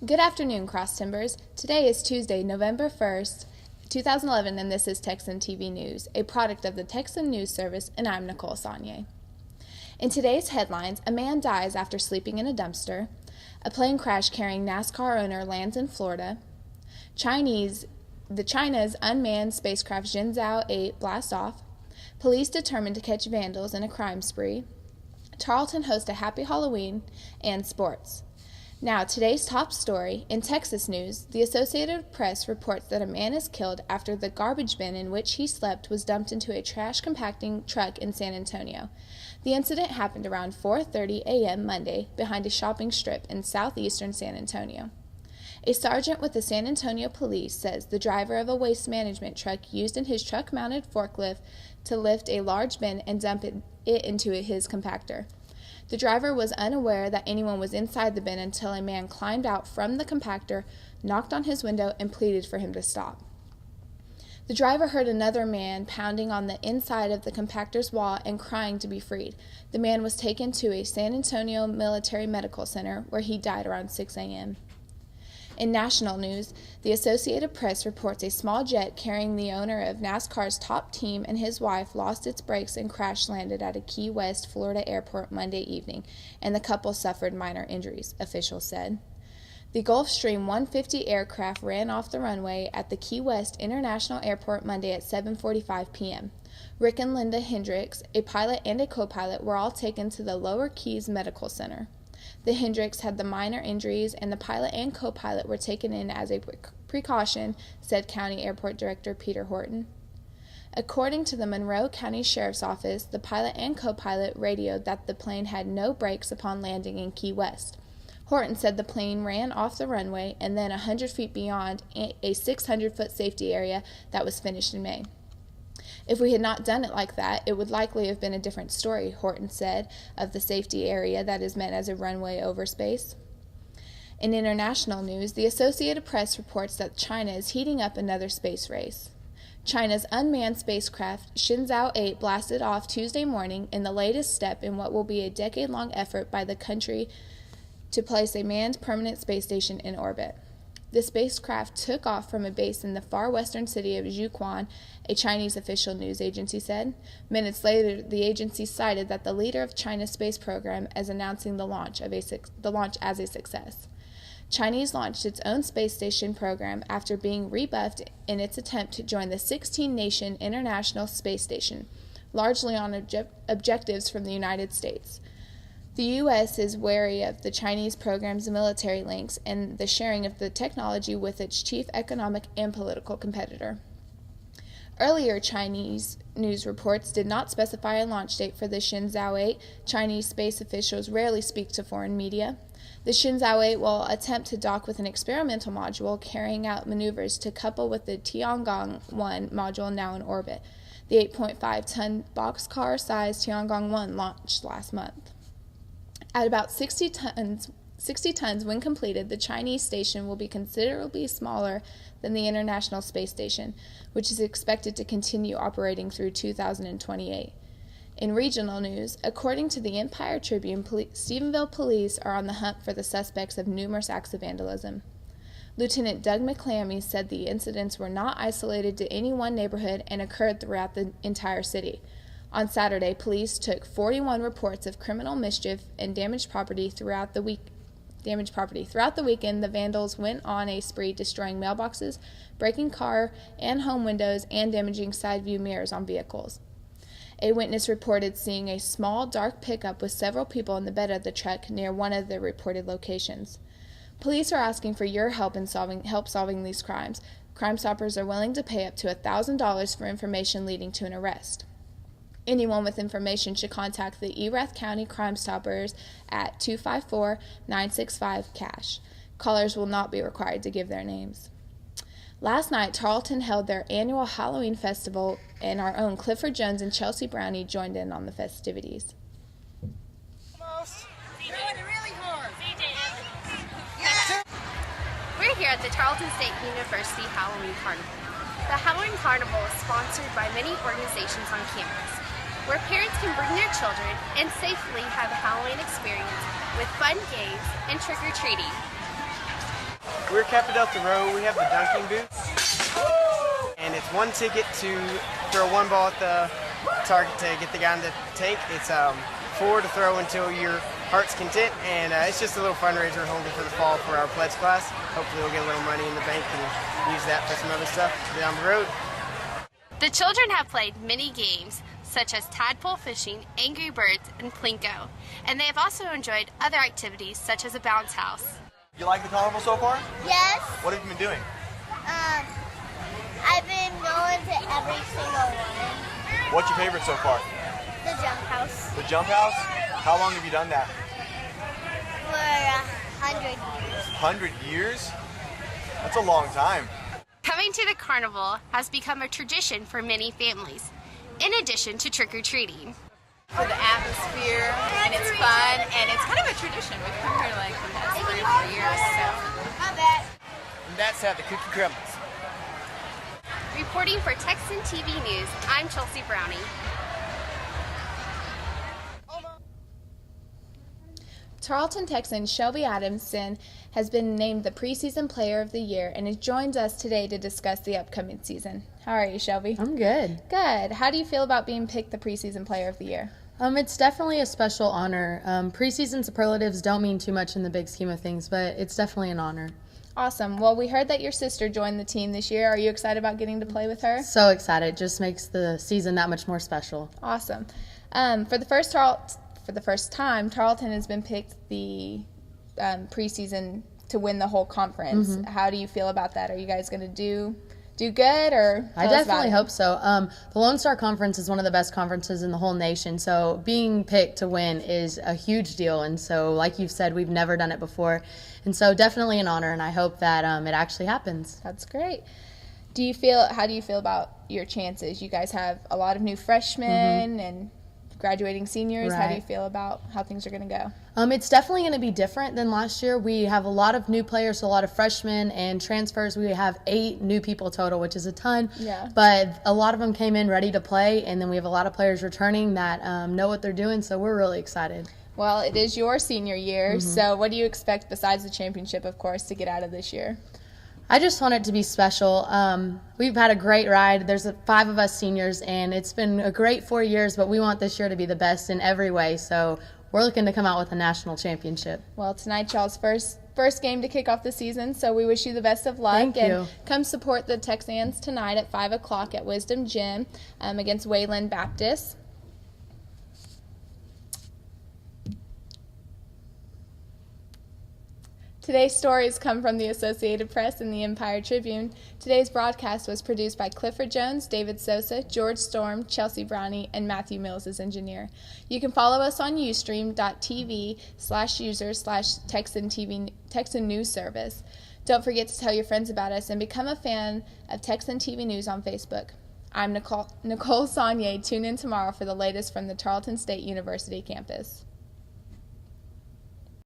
Good afternoon, Cross Timbers. Today is Tuesday, November 1st, 2011, and this is Texan TV News, a product of the Texan News Service, and I'm Nicole Saunier. In today's headlines, a man dies after sleeping in a dumpster, a plane crash carrying NASCAR owner lands in Florida, China's unmanned spacecraft Zhenzhou 8 blasts off, police determined to catch vandals in a crime spree, Tarleton hosts a happy Halloween, and sports. Now, today's top story. In Texas news, the Associated Press reports that a man is killed after the garbage bin in which he slept was dumped into a trash compacting truck in San Antonio. The incident happened around 4:30 a.m. Monday behind a shopping strip in southeastern San Antonio. A sergeant with the San Antonio Police says the driver of a waste management truck used in his truck-mounted forklift to lift a large bin and dump it into his compactor. The driver was unaware that anyone was inside the bin until a man climbed out from the compactor, knocked on his window, and pleaded for him to stop. The driver heard another man pounding on the inside of the compactor's wall and crying to be freed. The man was taken to a San Antonio Military Medical Center, where he died around 6 a.m. In national news, the Associated Press reports a small jet carrying the owner of NASCAR's top team and his wife lost its brakes and crash-landed at a Key West, Florida airport Monday evening, and the couple suffered minor injuries, officials said. The Gulfstream 150 aircraft ran off the runway at the Key West International Airport Monday at 7:45 p.m. Rick and Linda Hendricks, a pilot and a co-pilot, were all taken to the Lower Keys Medical Center. The Hendricks had the minor injuries, and the pilot and co-pilot were taken in as a precaution, said County Airport Director Peter Horton. According to the Monroe County Sheriff's Office, the pilot and co-pilot radioed that the plane had no brakes upon landing in Key West. Horton said the plane ran off the runway and then 100 feet beyond a 600-foot safety area that was finished in May. If we had not done it like that, it would likely have been a different story, Horton said, of the safety area that is meant as a runway over space. In international news, the Associated Press reports that China is heating up another space race. China's unmanned spacecraft Zhenzhou 8 blasted off Tuesday morning in the latest step in what will be a decade-long effort by the country to place a manned permanent space station in orbit. The spacecraft took off from a base in the far western city of Zhuquan, a Chinese official news agency said. Minutes later, the agency cited that the leader of China's space program as announcing the launch as a success. Chinese launched its own space station program after being rebuffed in its attempt to join the 16-nation International Space Station, largely on objectives from the United States. The U.S. is wary of the Chinese program's military links and the sharing of the technology with its chief economic and political competitor. Earlier Chinese news reports did not specify a launch date for the Zhenzhou 8. Chinese space officials rarely speak to foreign media. The Zhenzhou 8 will attempt to dock with an experimental module carrying out maneuvers to couple with the Tiangong-1 module now in orbit. The 8.5-ton boxcar-sized Tiangong-1 launched last month. At about 60 tons when completed, the Chinese station will be considerably smaller than the International Space Station, which is expected to continue operating through 2028. In regional news, according to the Empire Tribune, Stephenville police are on the hunt for the suspects of numerous acts of vandalism. Lieutenant Doug McClammy said the incidents were not isolated to any one neighborhood and occurred throughout the entire city. On Saturday, police took 41 reports of criminal mischief and damaged property throughout the week. Throughout the weekend, the vandals went on a spree, destroying mailboxes, breaking car and home windows, and damaging side view mirrors on vehicles. A witness reported seeing a small, dark pickup with several people in the bed of the truck near one of the reported locations. Police are asking for your help in solving these crimes. Crime Stoppers are willing to pay up to $1,000 for information leading to an arrest. Anyone with information should contact the Erath County Crime Stoppers at 254-965-CASH. Callers will not be required to give their names. Last night, Tarleton held their annual Halloween festival, and our own Clifford Jones and Chelsea Brownie joined in on the festivities. We're here at the Tarleton State University Halloween Carnival. The Halloween Carnival is sponsored by many organizations on campus, where parents can bring their children and safely have a Halloween experience with fun games and trick-or-treating. We're Kappa Delta Rho. We have the dunking booth. And it's one ticket to throw one ball at the target to get the guy in the tank. It's four to throw until your heart's content. And it's just a little fundraiser holding for the fall for our pledge class. Hopefully we'll get a little money in the bank and use that for some other stuff down the road. The children have played many games, such as tadpole fishing, Angry Birds, and Plinko. And they have also enjoyed other activities, such as a bounce house. You like the carnival so far? Yes. What have you been doing? I've been going to every single one. What's your favorite so far? The jump house. The jump house? How long have you done that? For 100 years. 100 years? That's a long time. Coming to the carnival has become a tradition for many families, in addition to trick-or-treating. For the atmosphere, and it's fun, and it's kind of a tradition. We've come here like the past 3 or 4 years, so. I bet. And that's how the cookie crumbles. Reporting for Texan TV News, I'm Chelsea Browning. Tarleton Texan Shelby Adamson has been named the preseason player of the year and has joined us today to discuss the upcoming season. How are you, Shelby? I'm good. Good. How do you feel about being picked the preseason player of the year? It's definitely a special honor. Preseason superlatives don't mean too much in the big scheme of things, but it's definitely an honor. Awesome. Well, we heard that your sister joined the team this year. Are you excited about getting to play with her? So excited. Just makes the season that much more special. Awesome. For the first time, Tarleton has been picked the preseason to win the whole conference. Mm-hmm. How do you feel about that? Are you guys going to do good, or I definitely hope so. The Lone Star Conference is one of the best conferences in the whole nation, so being picked to win is a huge deal. And so, like you've said, we've never done it before, and so definitely an honor. And I hope that it actually happens. That's great. How do you feel about your chances? You guys have a lot of new freshmen and graduating seniors. Right. How do you feel about how things are going to go? It's definitely going to be different than last year. We have a lot of new players, so a lot of freshmen and transfers. We have 8 new people total, which is a ton. Yeah. But a lot of them came in ready to play, and then we have a lot of players returning that know what they're doing, so we're really excited. Well, it is your senior year, so what do you expect besides the championship, of course, to get out of this year? I just want it to be special. We've had a great ride. There's 5 of us seniors, and it's been a great 4 years, but we want this year to be the best in every way, so we're looking to come out with a national championship. Well, tonight's y'all's first game to kick off the season, so we wish you the best of luck. Thank you. And come support the Texans tonight at 5 o'clock at Wisdom Gym against Wayland Baptist. Today's stories come from the Associated Press and the Empire Tribune. Today's broadcast was produced by Clifford Jones, David Sosa, George Storm, Chelsea Brownie, and Matthew Mills as engineer. You can follow us on ustream.tv/user/Texan News Service. Don't forget to tell your friends about us and become a fan of Texan TV News on Facebook. I'm Nicole Saunier. Tune in tomorrow for the latest from the Tarleton State University campus.